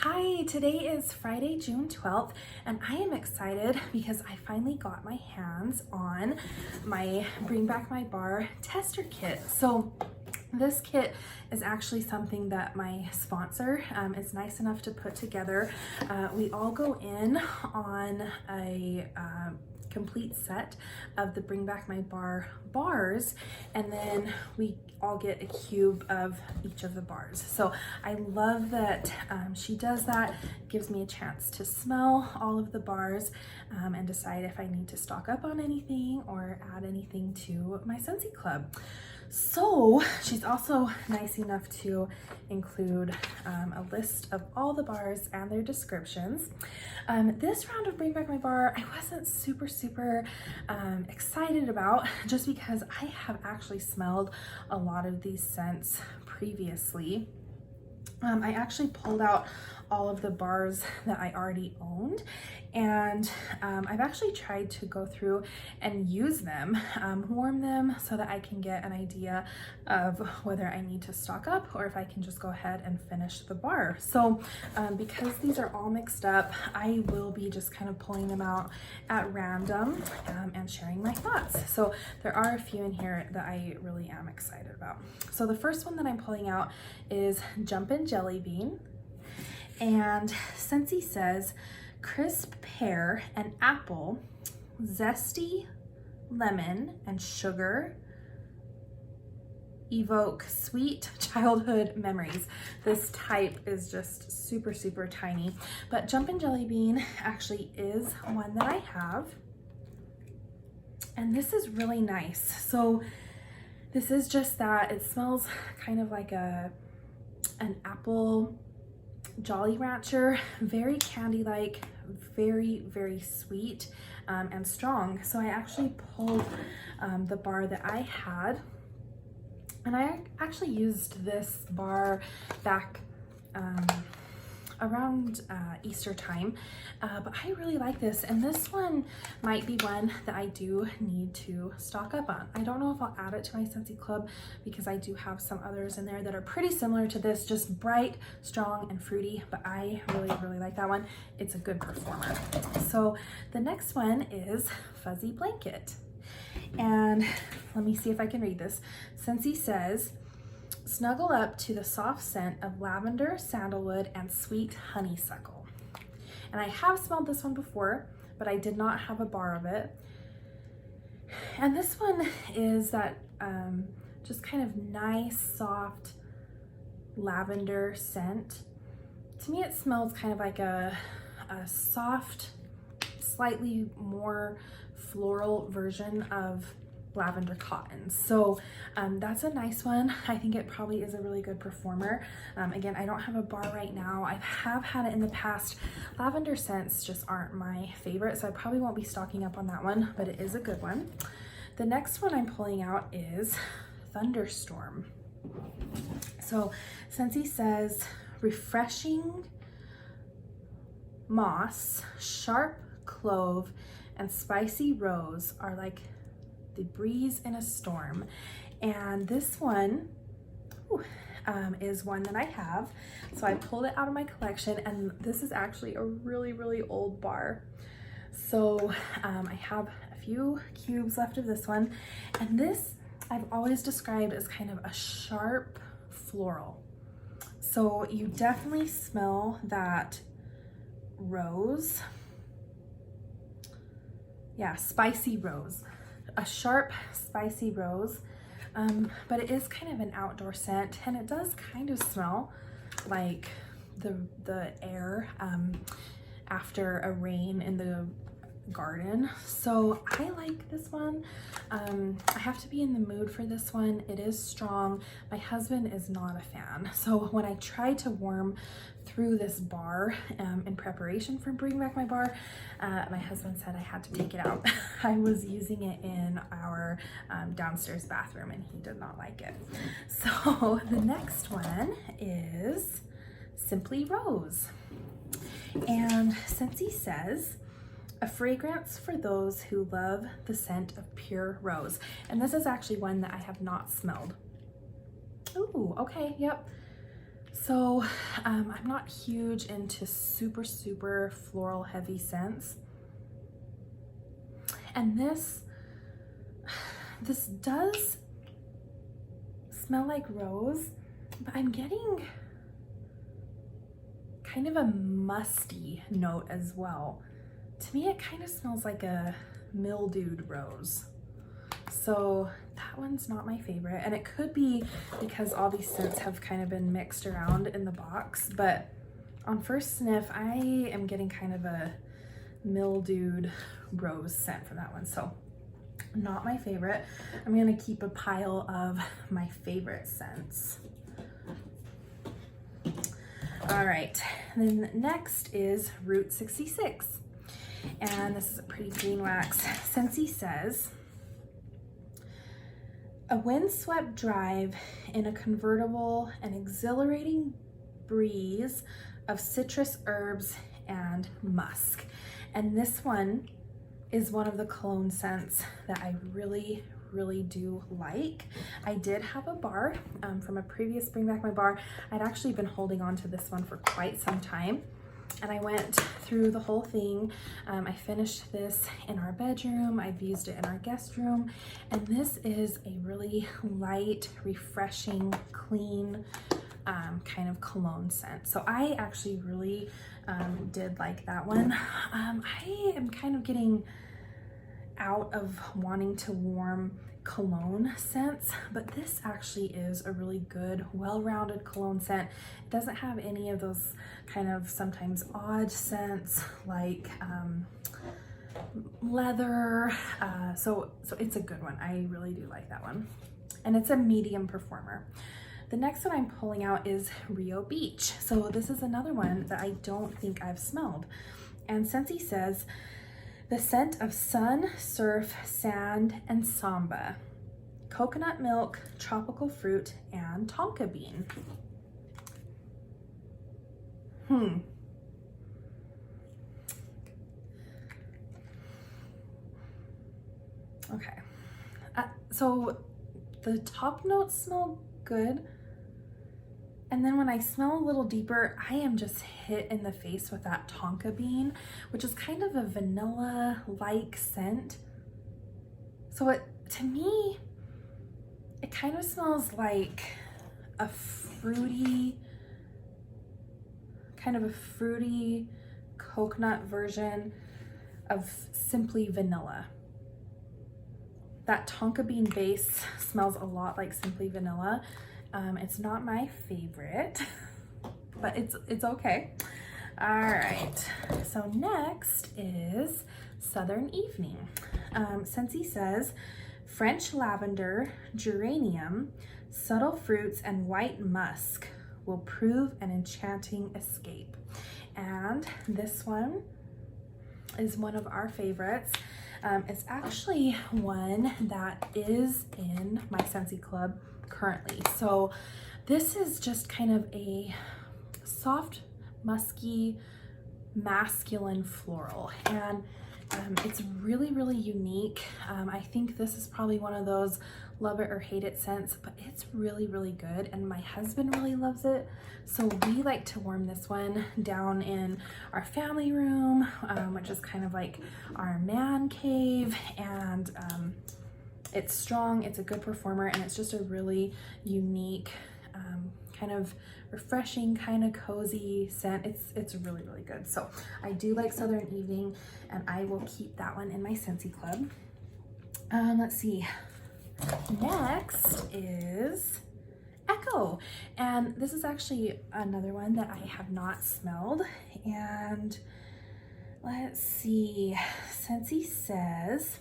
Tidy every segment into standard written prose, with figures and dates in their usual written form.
Hi, today is Friday, June 12th, and I am excited because I finally got my hands on my Bring Back My Bar tester kit. So this kit is actually something that my sponsor is nice enough to put together. We all go in on a complete set of the Bring Back My Bar bars, and then we all get a cube of each of the bars. So I love that she does that. Gives me a chance to smell all of the bars and decide if I need to stock up on anything or add anything to my Scentsy Club. So she's also nice enough to include a list of all the bars and their descriptions. This round of Bring Back My Bar, I wasn't super excited about, just because I have actually smelled a lot of these scents previously. I actually pulled out all of the bars that I already owned, and I've actually tried to go through and use them, warm them, so that I can get an idea of whether I need to stock up or if I can just go ahead and finish the bar. So because these are all mixed up, I will be just kind of pulling them out at random and sharing my thoughts. So there are a few in here that I really am excited about. So the first one that I'm pulling out is Jumpin' Jelly Bean. And Scentsy says, crisp pear and apple, zesty lemon and sugar evoke sweet childhood memories. This type is just super tiny, but Jumpin' Jelly Bean actually is one that I have, and this is really nice. So this is just that it smells kind of like an apple Jolly Rancher, very candy-like, very sweet and strong. So I actually pulled the bar that I had, and I actually used this bar back around Easter time, but I really like this, and this one might be one that I do need to stock up on. I don't know if I'll add it to my Scentsy Club because I do have some others in there that are pretty similar to this, just bright, strong, and fruity, but I really like that one. It's a good performer. So the next one is Fuzzy Blanket, and let me see if I can read this. Scentsy says, snuggle up to the soft scent of lavender, sandalwood, and sweet honeysuckle. And I have smelled this one before, but I did not have a bar of it. And this one is that just kind of nice, soft lavender scent. To me, it smells kind of like a soft, slightly more floral version of lavender cotton. So that's a nice one. I think it probably is a really good performer. Again, I don't have a bar right now. I have had it in the past. Lavender scents just aren't my favorite, so I probably won't be stocking up on that one, but it is a good one. The next one I'm pulling out is Thunderstorm. So Scentsy says, refreshing moss, sharp clove, and spicy rose are like the breeze in a storm. And this one is one that I have. So I pulled it out of my collection, and this is actually a really old bar. So I have a few cubes left of this one, and this I've always described as kind of a sharp floral. So you definitely smell that rose. Yeah, spicy rose. A sharp, spicy rose, but it is kind of an outdoor scent, and it does kind of smell like the air after a rain in the garden. So I like this one. I have to be in the mood for this one. It is strong. My husband is not a fan. So when I tried to warm through this bar in preparation for Bring Back My Bar, my husband said I had to take it out. I was using it in our downstairs bathroom, and he did not like it. So the next one is Simply Rose. And Scentsy says, a fragrance for those who love the scent of pure rose. And this is actually one that I have not smelled. Ooh, okay, yep. So I'm not huge into super floral heavy scents. And this does smell like rose, but I'm getting kind of a musty note as well. To me, it kind of smells like a mildewed rose. So that one's not my favorite, and it could be because all these scents have kind of been mixed around in the box, but on first sniff I am getting kind of a mildewed rose scent for that one, so not my favorite. I'm gonna keep a pile of my favorite scents. All right, then next is Route 66, and this is a pretty green wax. Scentsy says, a windswept drive in a convertible, an exhilarating breeze of citrus herbs and musk. And this one is one of the cologne scents that I really do like. I did have a bar from a previous Bring Back My Bar. I'd actually been holding on to this one for quite some time, and I went through the whole thing. I finished this in our bedroom. I've used it in our guest room, and this is a really light, refreshing, clean kind of cologne scent. So I actually really did like that one. I am kind of getting out of wanting to warm cologne scents, but this actually is a really good, well-rounded cologne scent. It doesn't have any of those kind of sometimes odd scents like leather, so it's a good one. I really do like that one, and it's a medium performer. The next one I'm pulling out is Rio Beach. So this is another one that I don't think I've smelled, and Scentsy says, the scent of sun, surf, sand, and samba, coconut milk, tropical fruit, and tonka bean. Okay. So the top notes smell good. And then when I smell a little deeper, I am just hit in the face with that tonka bean, which is kind of a vanilla-like scent. So to me, it kind of smells like a fruity, coconut version of Simply Vanilla. That tonka bean base smells a lot like Simply Vanilla. It's not my favorite, but it's okay. All right, so next is Southern Evening. Scentsy says, French lavender, geranium, subtle fruits, and white musk will prove an enchanting escape. And this one is one of our favorites. It's actually one that is in my Scentsy Club currently. So this is just kind of a soft, musky, masculine floral, and it's really unique. I think this is probably one of those love it or hate it scents, but it's really good, and my husband really loves it. So we like to warm this one down in our family room, which is kind of like our man cave, and it's strong, it's a good performer, and it's just a really unique, kind of refreshing, kind of cozy scent. It's really good. So I do like Southern Evening, and I will keep that one in my Scentsy Club. Let's see. Next is Echo, and this is actually another one that I have not smelled. And let's see. Scentsy says,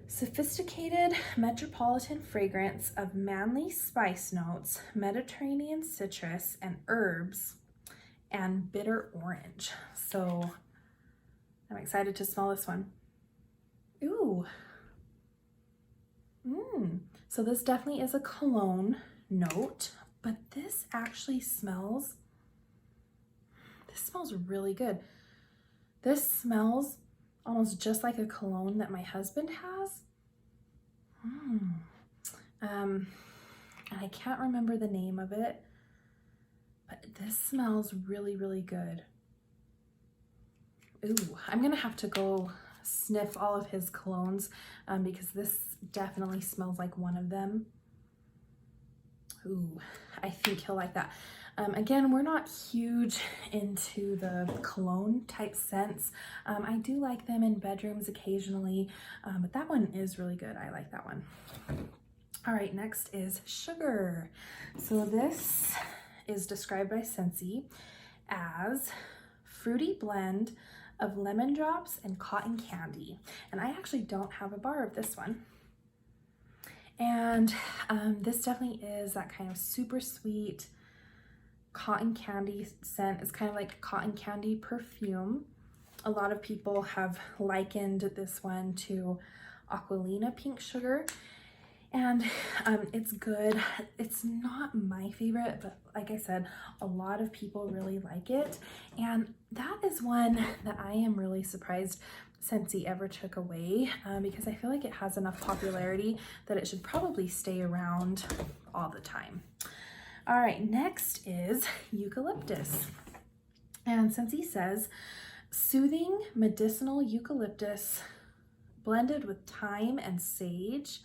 sophisticated metropolitan fragrance of manly spice notes, Mediterranean citrus and herbs, and bitter orange. So I'm excited to smell this one. Ooh. So this definitely is a cologne note, but this actually smells really good. This smells almost just like a cologne that my husband has. And I can't remember the name of it, but this smells really, really good. Ooh, I'm gonna have to go sniff all of his colognes because this definitely smells like one of them. Ooh, I think he'll like that. Again, we're not huge into the cologne type scents. I do like them in bedrooms occasionally, but that one is really good. I like that one. All right, next is Sugar. So this is described by Scentsy as fruity blend of lemon drops and cotton candy. And I actually don't have a bar of this one. And this definitely is that kind of super sweet cotton candy scent. It's kind of like cotton candy perfume. A lot of people have likened this one to Aquilina Pink Sugar, and it's good. It's not my favorite, but like I said, a lot of people really like it, and that is one that I am really surprised Scentsy ever took away because I feel like it has enough popularity that it should probably stay around all the time. All right, next is Eucalyptus. And Scentsy says, soothing medicinal eucalyptus blended with thyme and sage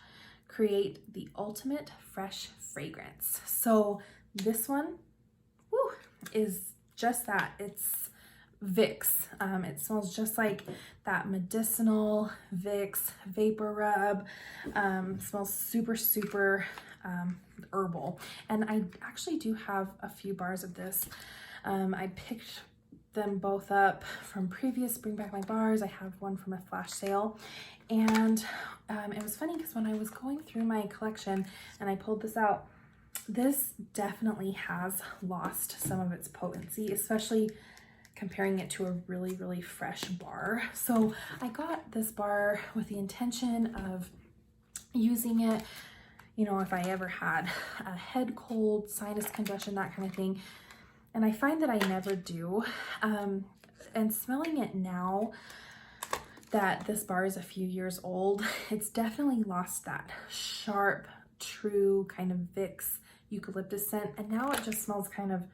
create the ultimate fresh fragrance. So this one, woo, is just that. It's Vicks. It smells just like that medicinal Vicks vapor rub. Smells super, super herbal. And I actually do have a few bars of this. I picked them both up from previous Bring Back My Bars. I have one from a flash sale. And it was funny because when I was going through my collection and I pulled this out, this definitely has lost some of its potency, especially comparing it to a really, really fresh bar. So I got this bar with the intention of using it, you know, if I ever had a head cold, sinus congestion, that kind of thing. And I find that I never do. And smelling it now that this bar is a few years old, it's definitely lost that sharp, true kind of Vicks eucalyptus scent. And now it just smells kind of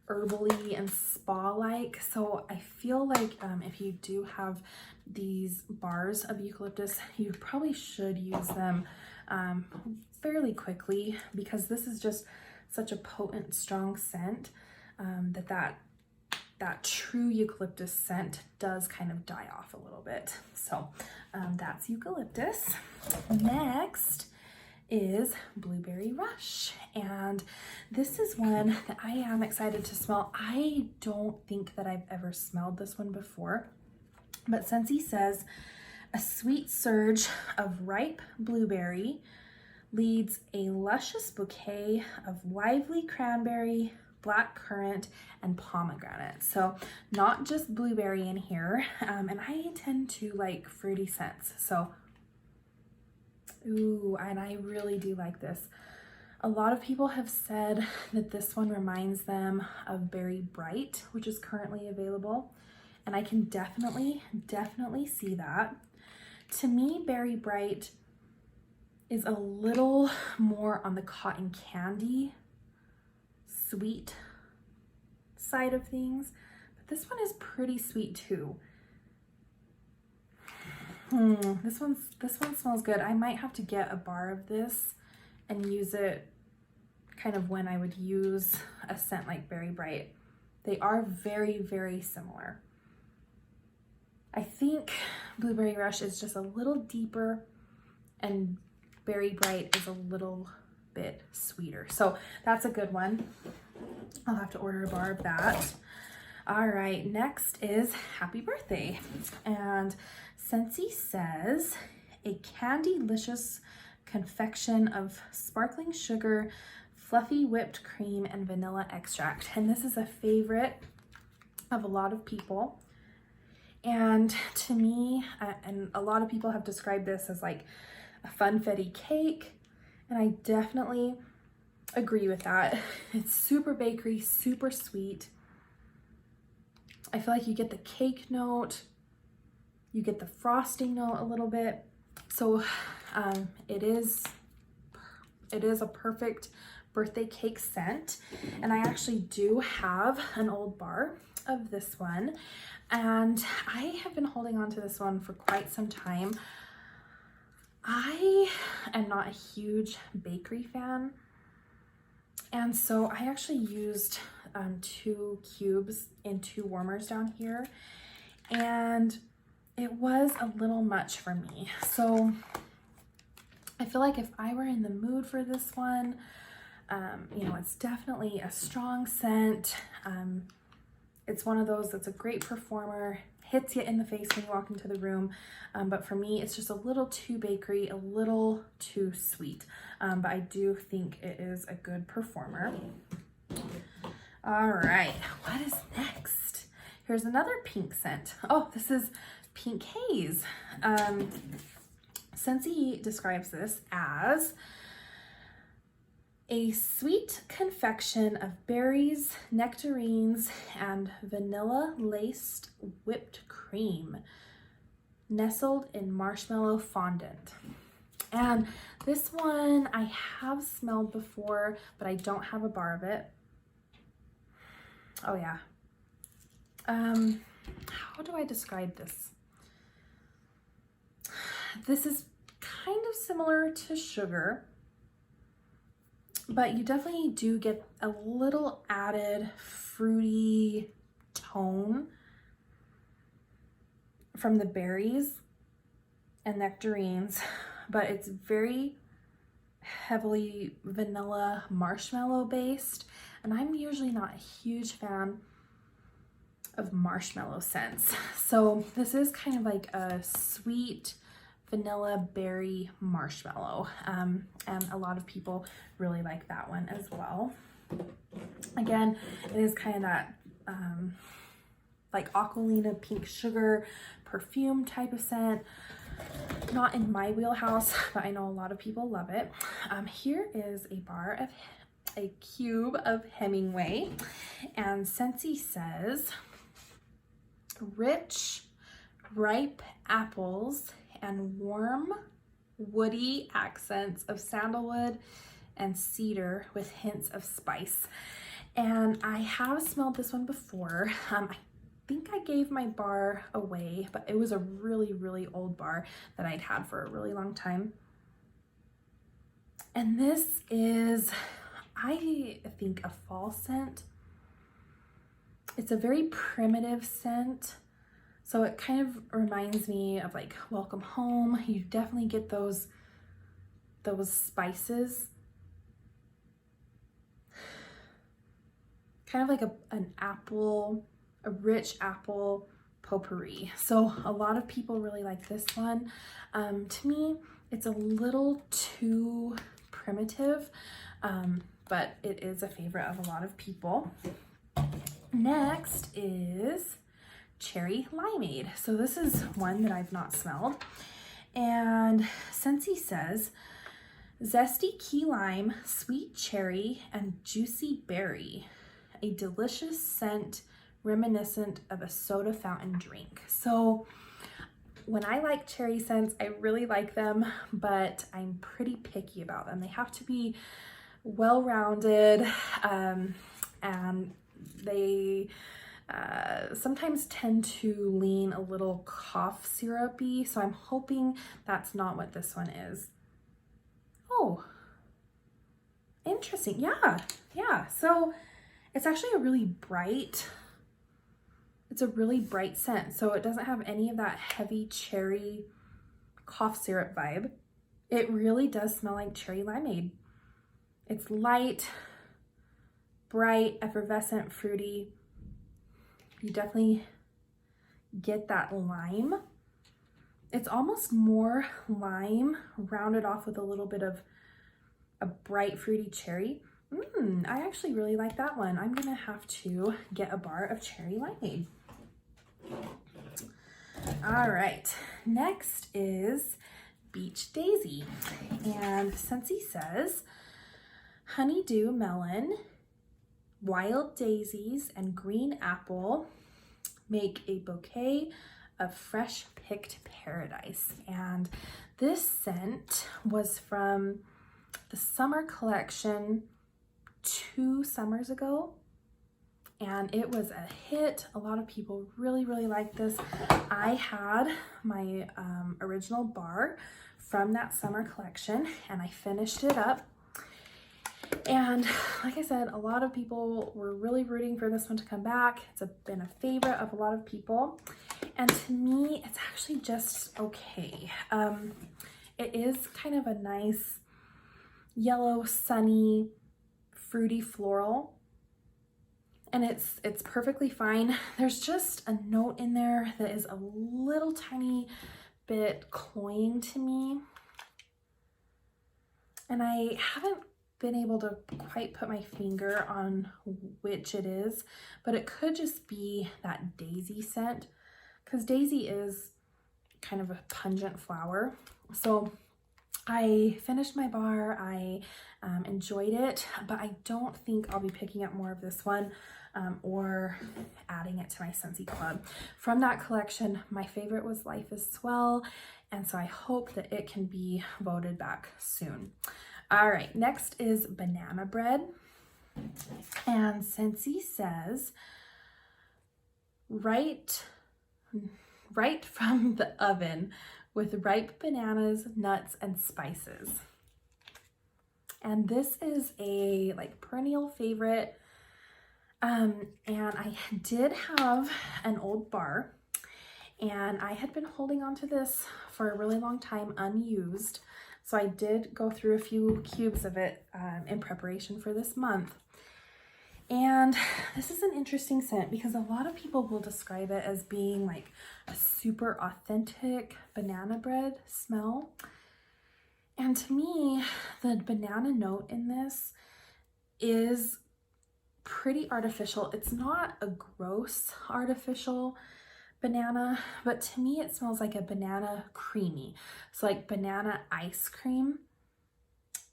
herbally and spa-like. So I feel like if you do have these bars of eucalyptus, you probably should use them fairly quickly because this is just such a potent, strong scent that true eucalyptus scent does kind of die off a little bit. So that's eucalyptus. Next is Blueberry Rush, and this is one that I am excited to smell. I don't think that I've ever smelled this one before, but Scentsy says a sweet surge of ripe blueberry leads a luscious bouquet of lively cranberry, black currant, and pomegranate. So not just blueberry in here, and I tend to like fruity scents, so ooh, and I really do like this. A lot of people have said that this one reminds them of Berry Bright, which is currently available, and I can definitely see that. To me, Berry Bright is a little more on the cotton candy sweet side of things, but this one is pretty sweet too. This one smells good. I might have to get a bar of this and use it kind of when I would use a scent like Berry Bright. They are very, very similar. I think Blueberry Rush is just a little deeper and Berry Bright is a little bit sweeter. So that's a good one. I'll have to order a bar of that. All right, next is Happy Birthday. And Scentsy says a candy-licious confection of sparkling sugar, fluffy whipped cream, and vanilla extract. And this is a favorite of a lot of people. And to me, and a lot of people have described this as like a funfetti cake, and I definitely agree with that. It's super bakery, super sweet. I feel like you get the cake note, you get the frosting note a little bit. So it is a perfect birthday cake scent. And I actually do have an old bar of this one, and I have been holding on to this one for quite some time. I am not a huge bakery fan, and so I actually used 2 cubes in 2 warmers down here, and it was a little much for me. So I feel like if I were in the mood for this one, you know, it's definitely a strong scent. It's one of those that's a great performer, hits you in the face when you walk into the room. But for me, it's just a little too bakery, a little too sweet. But I do think it is a good performer. All right, what is next? Here's another pink scent. Oh, this is Pink Haze. Scentsy describes this as a sweet confection of berries, nectarines, and vanilla-laced whipped cream, nestled in marshmallow fondant. And this one I have smelled before, but I don't have a bar of it. Oh yeah. How do I describe this? This is kind of similar to sugar, but you definitely do get a little added fruity tone from the berries and nectarines, but it's very heavily vanilla marshmallow based, and I'm usually not a huge fan of marshmallow scents. So this is kind of like a sweet vanilla berry marshmallow, and a lot of people really like that one as well. Again, it is kind of that like Aqualina pink sugar perfume type of scent. Not in my wheelhouse, but I know a lot of people love it. Here is a cube of Hemingway, and Scentsy says rich, ripe apples and warm, woody accents of sandalwood and cedar with hints of spice. And I have smelled this one before. I think I gave my bar away, but it was a really, really old bar that I'd had for a really long time. And this is, I think, a fall scent. It's a very primitive scent. So it kind of reminds me of like Welcome Home. You definitely get those spices. Kind of like an apple, a rich apple potpourri. So a lot of people really like this one. To me, it's a little too primitive, but it is a favorite of a lot of people. Next is Cherry Limeade. So this is one that I've not smelled, and Scentsy says zesty key lime, sweet cherry, and juicy berry, a delicious scent reminiscent of a soda fountain drink. So when I like cherry scents, I really like them, but I'm pretty picky about them. They have to be well-rounded, and they sometimes tend to lean a little cough syrupy, so I'm hoping that's not what this one is. Oh, interesting. Yeah. So it's actually a really bright, it's a really bright scent. So it doesn't have any of that heavy cherry cough syrup vibe. It really does smell like cherry limeade. It's light, bright, effervescent, fruity. You definitely get that lime. It's almost more lime rounded off with a little bit of a bright fruity cherry. I actually really like that one. I'm gonna have to get a bar of cherry limeade. All right, next is Beech Daisy, and Scentsy says honeydew melon, wild daisies, and green apple make a bouquet of fresh picked paradise. And this scent was from the summer collection 2 summers ago, and it was a hit. A lot of people really liked this. I had my original bar from that summer collection, and I finished it up. And like I said, a lot of people were really rooting for this one to come back. It's been a favorite of a lot of people. And to me, it's actually just okay. It is kind of a nice yellow, sunny, fruity floral. And it's perfectly fine. There's just a note in there that is a little tiny bit cloying to me. And I haven't been able to quite put my finger on which it is, but it could just be that daisy scent, because daisy is kind of a pungent flower. So I finished my bar, I enjoyed it, but I don't think I'll be picking up more of this one or adding it to my Scentsy Club. From that collection, my favorite was Life is Swell, and so I hope that it can be voted back soon. All right, next is banana bread. And Scentsy says, right from the oven with ripe bananas, nuts, and spices. And this is a like perennial favorite. And I did have an old bar, and I had been holding on to this for a really long time unused. So I did go through a few cubes of it in preparation for this month. And this is an interesting scent because a lot of people will describe it as being like a super authentic banana bread smell. And to me, the banana note in this is pretty artificial. It's not a gross artificial banana, but to me it smells like a banana creamy. So like banana ice cream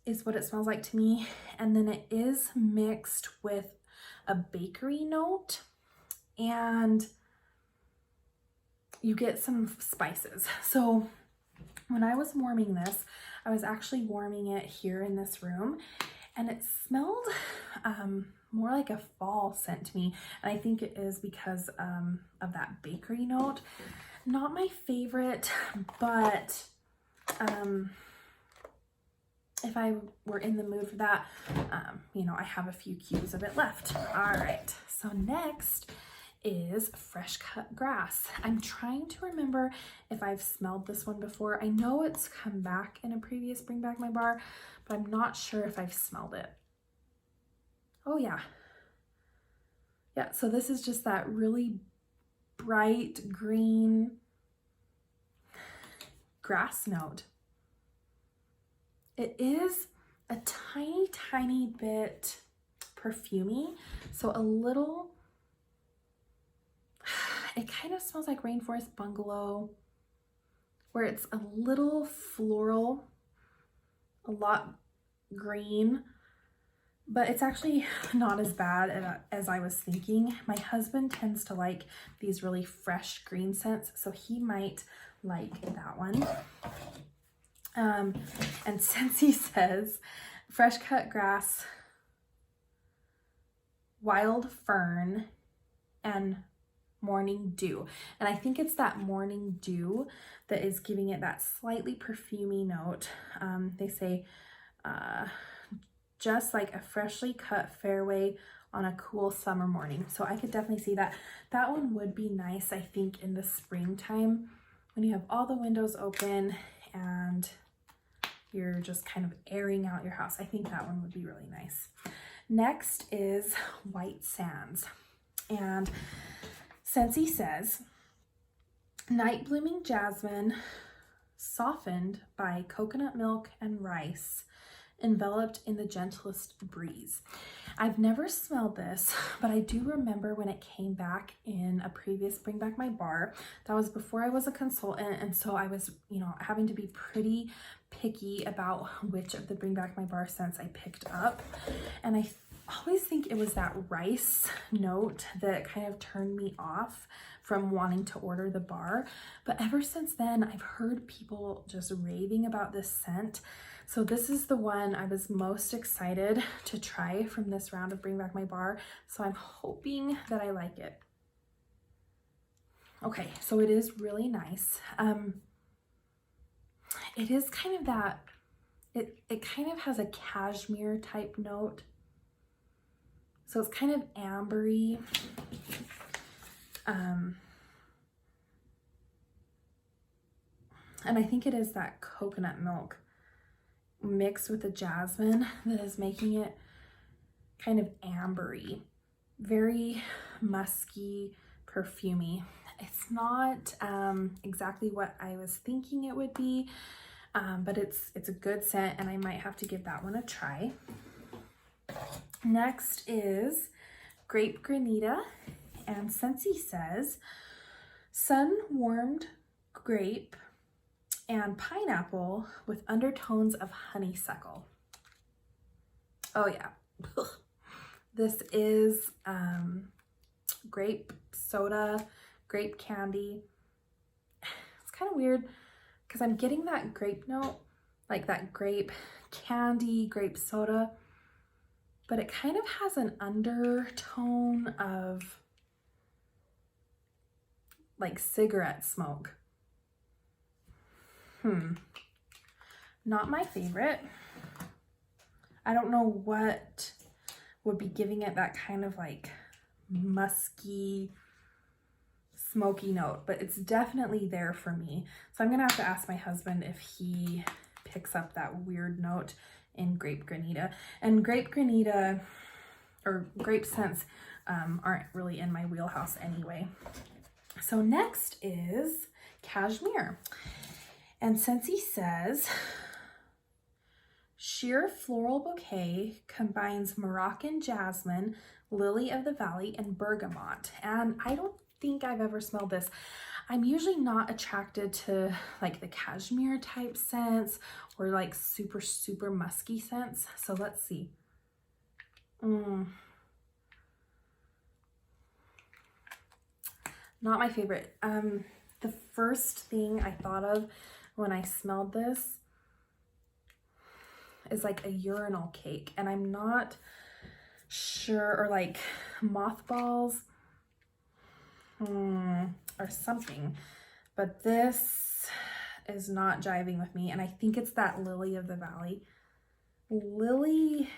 is what it smells like to me. And then it is mixed with a bakery note, and you get some spices. So when I was warming this, I was actually warming it here in this room, and it smelled more like a fall scent to me. And I think it is because of that bakery note. Not my favorite, but if I were in the mood for that, you know, I have a few cubes of it left. All right, so next is fresh cut grass. I'm trying to remember if I've smelled this one before. I know it's come back in a previous Bring Back My Bar, but I'm not sure if I've smelled it. Oh yeah. Yeah, so this is just that really bright green grass note. It is a tiny bit perfumey, so a little, it kind of smells like Rainforest Bungalow, where it's a little floral, a lot green, but it's actually not as bad as I was thinking. My husband tends to like these really fresh green scents, so he might like that one. And since he says fresh cut grass, wild fern, and morning dew. And I think it's that morning dew that is giving it that slightly perfumey note. They say, just like a freshly cut fairway on a cool summer morning. So I could definitely see that. That one would be nice, I think, in the springtime when you have all the windows open and you're just kind of airing out your house. I think that one would be really nice. Next is White Sands. And Scentsy says, night blooming jasmine softened by coconut milk and rice, enveloped in the gentlest breeze. I've never smelled this, but I do remember when it came back in a previous Bring Back My Bar. That was before I was a consultant, and so I was, you know, having to be pretty picky about which of the Bring Back My Bar scents I picked up. And I always think it was that rice note that kind of turned me off from wanting to order the bar. But ever since then, I've heard people just raving about this scent. So this is the one I was most excited to try from this round of Bring Back My Bar. So I'm hoping that I like it. Okay, so it is really nice. It is kind of that, it kind of has a cashmere type note. So it's kind of ambery. And I think it is that coconut milk mixed with the jasmine that is making it kind of ambery, very musky, perfumey. It's not exactly what I was thinking it would be, but it's a good scent, and I might have to give that one a try. Next is Grape Granita, and Scentsy says sun-warmed grape and pineapple with undertones of honeysuckle. Oh yeah. This is grape soda, grape candy. It's kind of weird because I'm getting that grape note, like that grape candy, grape soda, but it kind of has an undertone of like cigarette smoke. Not my favorite. I don't know what would be giving it that kind of like musky, smoky note, but it's definitely there for me. So I'm gonna have to ask my husband if he picks up that weird note in Grape Granita. And Grape Granita or grape scents aren't really in my wheelhouse anyway. So next is Cashmere. And Scentsy says, sheer floral bouquet combines Moroccan jasmine, lily of the valley, and bergamot. And I don't think I've ever smelled this. I'm usually not attracted to like the cashmere type scents or like super, super musky scents. So let's see. Not my favorite. The first thing I thought of when I smelled this is like a urinal cake, and I'm not sure, or like mothballs or something, but this is not jiving with me, and I think it's that lily of the valley. Lily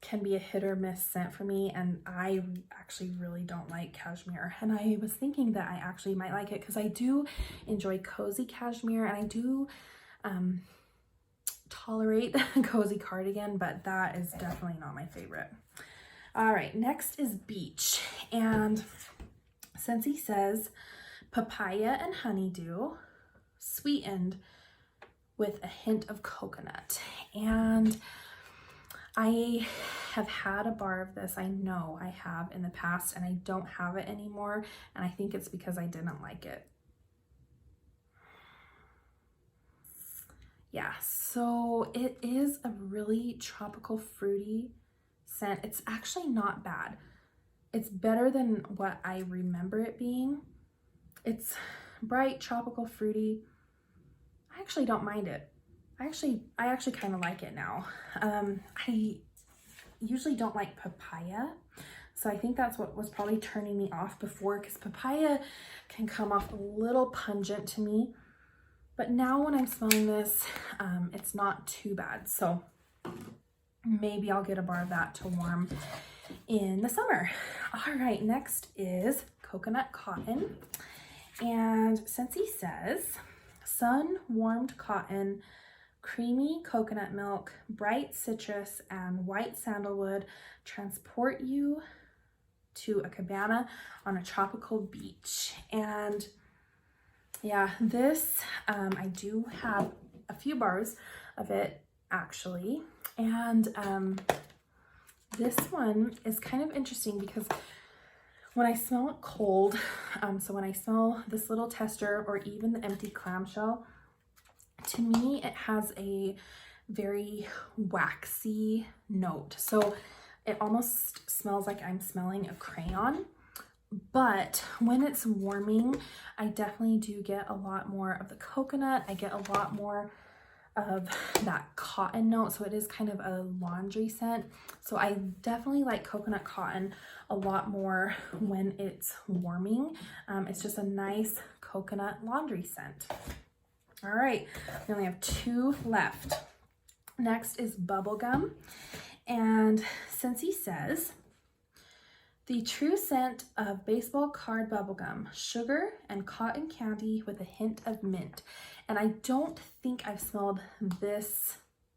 can be a hit or miss scent for me, and I actually really don't like cashmere, and I was thinking that I actually might like it because I do enjoy cozy cashmere, and I do tolerate a cozy cardigan, but that is definitely not my favorite. All right, next is Beech, and Scentsy says papaya and honeydew sweetened with a hint of coconut. And I have had a bar of this, I know I have in the past, and I don't have it anymore, and I think it's because I didn't like it. Yeah, so it is a really tropical fruity scent. It's actually not bad. It's better than what I remember it being. It's bright, tropical, fruity. I actually don't mind it. I actually kind of like it now. I usually don't like papaya, so I think that's what was probably turning me off before, because papaya can come off a little pungent to me. But now when I'm smelling this, it's not too bad. So maybe I'll get a bar of that to warm in the summer. All right, next is Coconut Cotton. And Scentsy says, sun-warmed cotton, creamy coconut milk, bright citrus, and white sandalwood transport you to a cabana on a tropical beach. And yeah, this, I do have a few bars of it actually. And this one is kind of interesting because when I smell it cold, so when I smell this little tester or even the empty clamshell, to me it has a very waxy note. So it almost smells like I'm smelling a crayon. But when it's warming, I definitely do get a lot more of the coconut. I get a lot more of that cotton note. So it is kind of a laundry scent. So I definitely like coconut cotton a lot more when it's warming. It's just a nice coconut laundry scent. All right, we only have 2 left. Next is bubblegum. And Scentsy says, the true scent of baseball card bubblegum, sugar and cotton candy with a hint of mint. And I don't think I've smelled this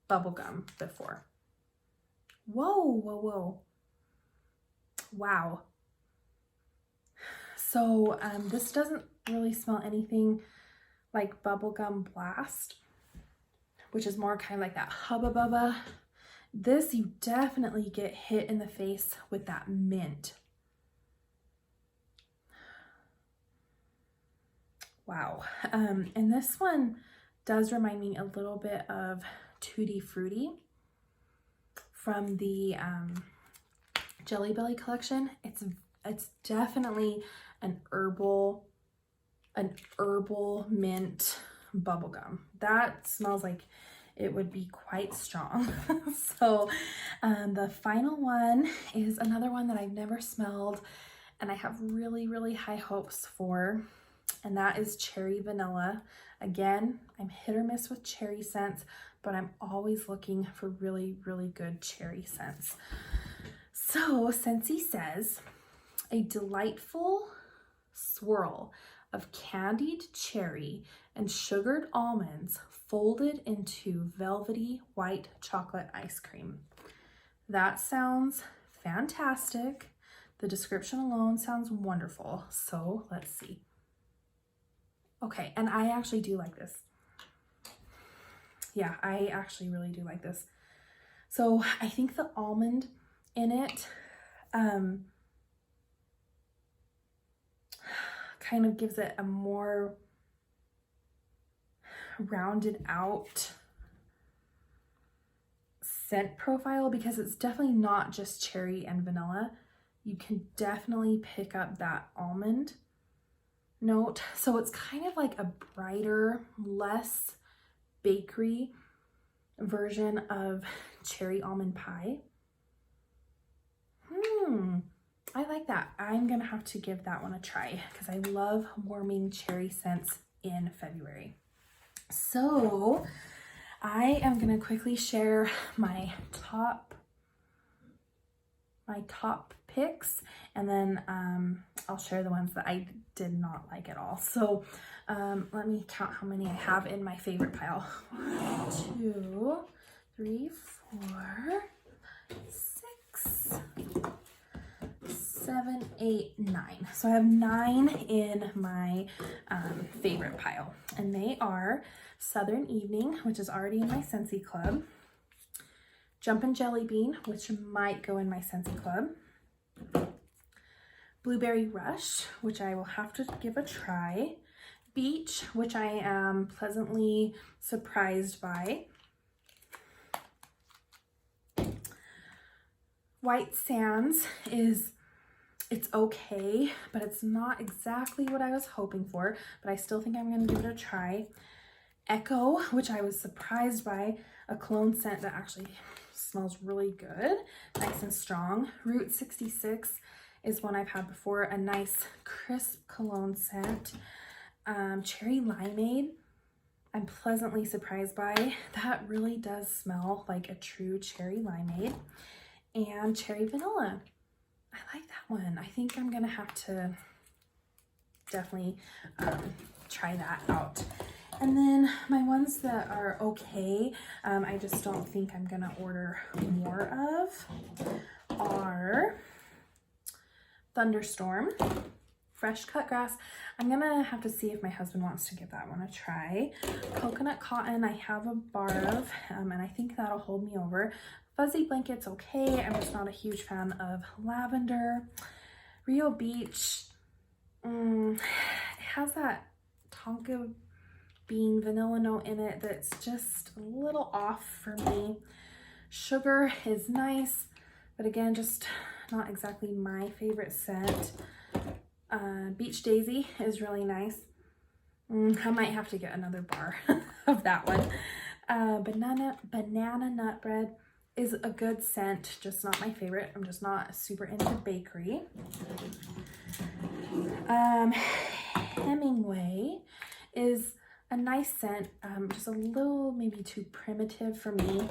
bubblegum before. Whoa, whoa, whoa. Wow. So this doesn't really smell anything like bubblegum blast, which is more kind of like that hubba bubba. This, you definitely get hit in the face with that mint. Wow. And this one does remind me a little bit of Tutti Frutti from the Jelly Belly collection. It's definitely an herbal mint bubblegum. That smells like it would be quite strong. So the final one is another one that I've never smelled and I have really, really high hopes for, and that is cherry vanilla. Again, I'm hit or miss with cherry scents, but I'm always looking for really, really good cherry scents. So Scentsy says, a delightful swirl of candied cherry and sugared almonds folded into velvety white chocolate ice cream. That sounds fantastic. The description alone sounds wonderful. So let's see. Okay, and I actually do like this. Yeah, I actually really do like this. So I think the almond in it kind of gives it a more rounded out scent profile, because it's definitely not just cherry and vanilla. You can definitely pick up that almond note. So it's kind of like a brighter, less bakery version of cherry almond pie. I like that. I'm gonna have to give that one a try because I love warming cherry scents in February. So I am gonna quickly share my top picks, and then I'll share the ones that I did not like at all. So let me count how many I have in my favorite pile. 1, 2, 3, 4, 6, 7, 8, 9. So I have 9 in my favorite pile, and they are Southern Evening, which is already in my Scentsy Club, Jumpin' Jelly Bean, which might go in my Scentsy Club, Blueberry Rush, which I will have to give a try, Beach, which I am pleasantly surprised by, White Sands it's okay, but it's not exactly what I was hoping for, but I still think I'm going to give it a try. Echo, which I was surprised by, a cologne scent that actually smells really good, nice and strong. Route 66 is one I've had before, a nice crisp cologne scent. Cherry Limeade, I'm pleasantly surprised by. That really does smell like a true cherry limeade. And Cherry Vanilla, I like that one. I think I'm gonna have to definitely try that out. And then my ones that are okay, I just don't think I'm gonna order more of, are Thunderstorm, Fresh Cut Grass. I'm gonna have to see if my husband wants to give that one a try. Coconut Cotton, I have a bar of, and I think that'll hold me over. Fuzzy Blanket's okay. I'm just not a huge fan of Lavender. Rio Beach, it has that tonka bean vanilla note in it that's just a little off for me. Sugar is nice, but again, just not exactly my favorite scent. Beech Daisy is really nice. I might have to get another bar of that one. Banana nut bread is a good scent, just not my favorite. I'm just not super into bakery. Hemingway is a nice scent, just a little maybe too primitive for me.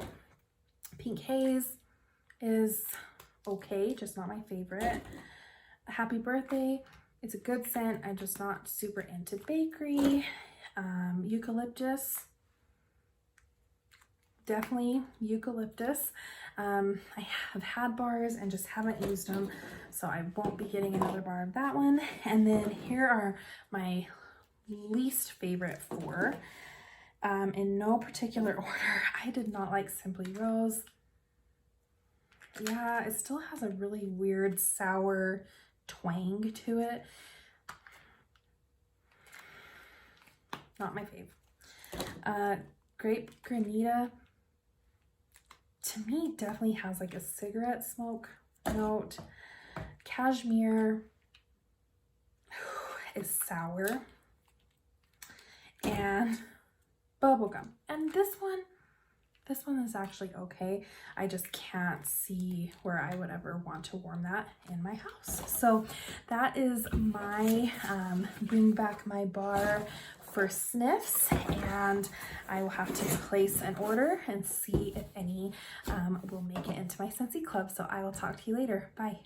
Pink Haze is okay, just not my favorite. Happy Birthday, it's a good scent. I'm just not super into bakery. Eucalyptus, definitely eucalyptus. I have had bars and just haven't used them, so I won't be getting another bar of that one. And then here are my least favorite 4, in no particular order. I did not like Simply Rose. Yeah, it still has a really weird sour twang to it. Not my fave. Grape Granita, to me, definitely has like a cigarette smoke note. Cashmere is sour. And bubblegum. And this one is actually okay. I just can't see where I would ever want to warm that in my house. So that is my bring back my bar for Sniffs, and I will have to place an order and see if any will make it into my Scentsy Club. So I will talk to you later. Bye.